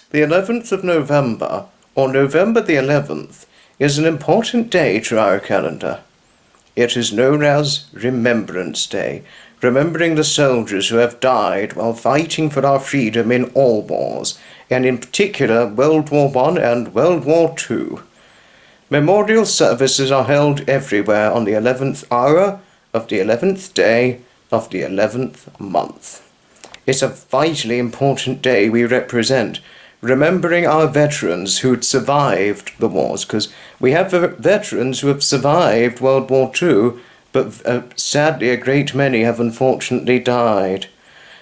The 11th of November, or November the 11th, is an important day to our calendar. It is known as Remembrance Day, remembering the soldiers who have died while fighting for our freedom in all wars, and in particular World War I and World War II. Memorial services are held everywhere on the 11th hour of the 11th day of the 11th month. It's a vitally important day we represent, remembering our veterans who'd survived the wars, because we have veterans who have survived World War II, but sadly a great many have unfortunately died.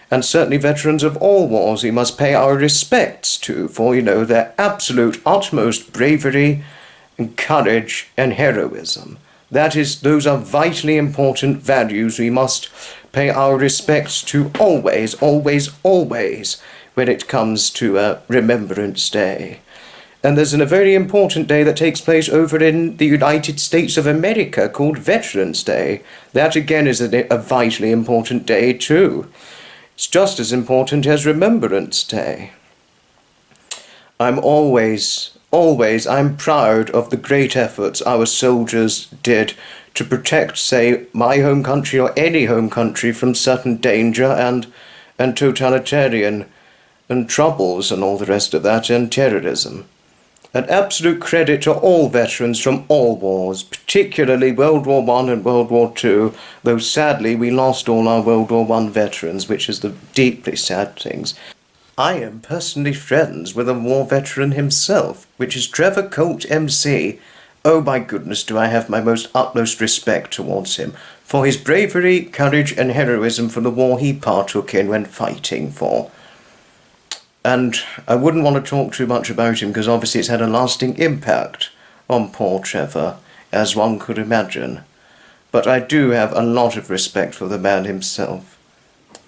And certainly veterans of all wars we must pay our respects to for, their absolute utmost bravery and courage and heroism. Those are vitally important values we must pay our respects to always, always, always when it comes to Remembrance Day. And there's a very important day that takes place over in the United States of America called Veterans Day. That again is a vitally important day too. It's just as important as Remembrance Day. I'm proud of the great efforts our soldiers did to protect, say, my home country or any home country from certain danger and totalitarian and troubles and all the rest of that and terrorism. An absolute credit to all veterans from all wars, particularly World War I and World War II, though sadly we lost all our World War I veterans, which is the deeply sad things. I am personally friends with a war veteran himself, which is Trevor Colt MC. Oh my goodness, do I have my utmost respect towards him for his bravery, courage and heroism for the war he partook in when fighting for. And I wouldn't want to talk too much about him because obviously it's had a lasting impact on poor Trevor, as one could imagine. But I do have a lot of respect for the man himself.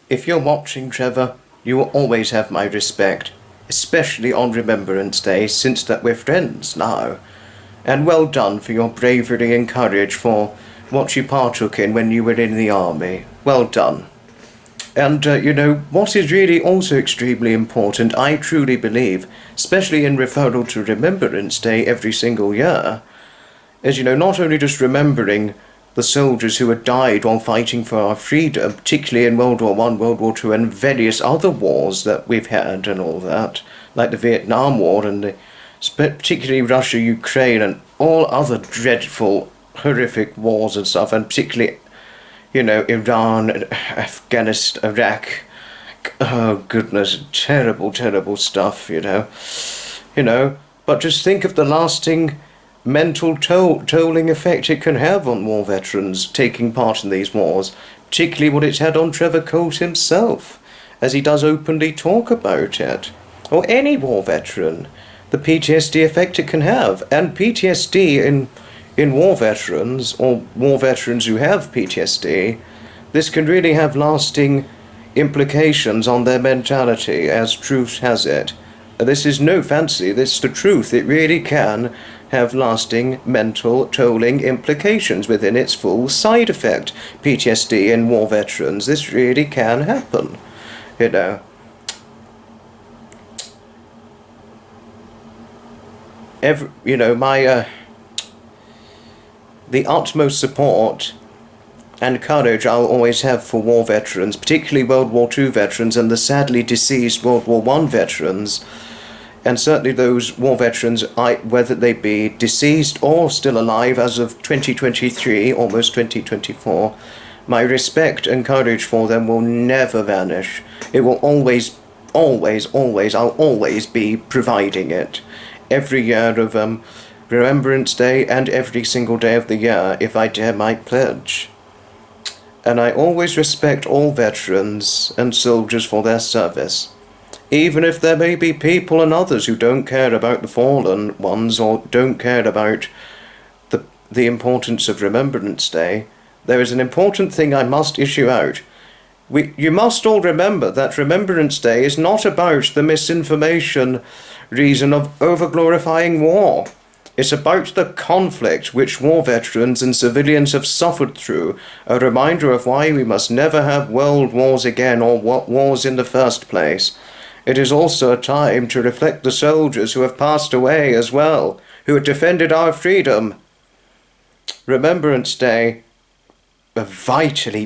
If you're watching, Trevor, you will always have my respect, especially on Remembrance Day, since that we're friends now. And well done for your bravery and courage for what you partook in when you were in the army. Well done. And, what is really also extremely important, I truly believe, especially in referral to Remembrance Day every single year, is, not only just remembering the soldiers who had died while fighting for our freedom, particularly in World War I, World War II, and various other wars that we've had and all that, like the Vietnam War and particularly Russia, Ukraine, and all other dreadful, horrific wars and stuff, and particularly, Iran, Afghanistan, Iraq. Oh, goodness, terrible, terrible stuff, But just think of the lasting mental tolling effect it can have on war veterans taking part in these wars, particularly what it's had on Trevor Colt himself, as he does openly talk about it, or any war veteran, the PTSD effect it can have. And PTSD in war veterans, or war veterans who have PTSD, this can really have lasting implications on their mentality, as truth has it. This is no fancy, this is the truth. It really can have lasting mental tolling implications within its full side effect. PTSD in war veterans, this really can happen, the utmost support and courage I'll always have for war veterans, particularly World War II veterans and the sadly deceased World War I veterans, and certainly those war veterans, whether they be deceased or still alive as of 2023, almost 2024, my respect and courage for them will never vanish. It will always, always, always, I'll always be providing it. Every year of Remembrance Day and every single day of the year, if I dare my pledge. And I always respect all veterans and soldiers for their service. Even if there may be people and others who don't care about the fallen ones or don't care about the importance of Remembrance Day, there is an important thing I must issue out. You must all remember that Remembrance Day is not about the misinformation reason of over-glorifying war. It's about the conflict which war veterans and civilians have suffered through, a reminder of why we must never have world wars again or wars in the first place. It is also a time to reflect the soldiers who have passed away as well, who have defended our freedom. Remembrance Day, a very,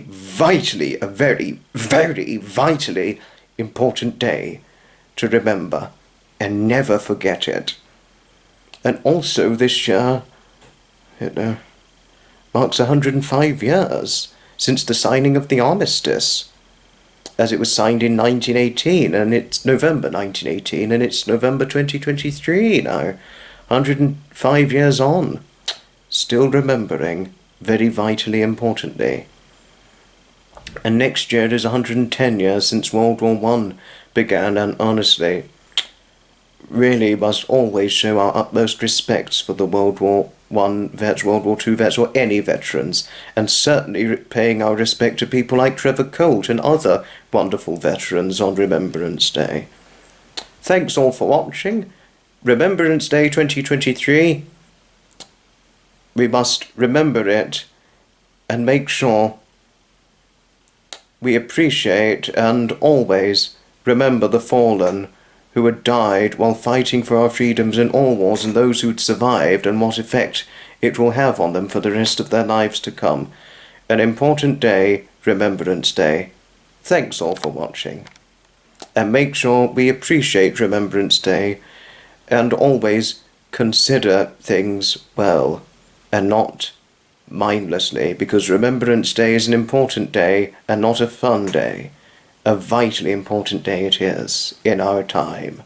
very vitally important day to remember and never forget it. And also this year, marks 105 years since the signing of the armistice, as it was signed in 1918, and it's November 1918, and it's November 2023 now. 105 years on, still remembering, very vitally importantly. And next year is 110 years since World War I began, and honestly, really must always show our utmost respects for the World War I vets, World War II vets, or any veterans, and certainly paying our respect to people like Trevor Colt and other wonderful veterans on Remembrance Day. Thanks all for watching. Remembrance Day 2023. We must remember it and make sure we appreciate and always remember the fallen who had died while fighting for our freedoms in all wars, and those who'd survived, and what effect it will have on them for the rest of their lives to come. An important day, Remembrance Day. Thanks all for watching. And make sure we appreciate Remembrance Day and always consider things well and not mindlessly, because Remembrance Day is an important day and not a fun day. A vitally important day it is in our time.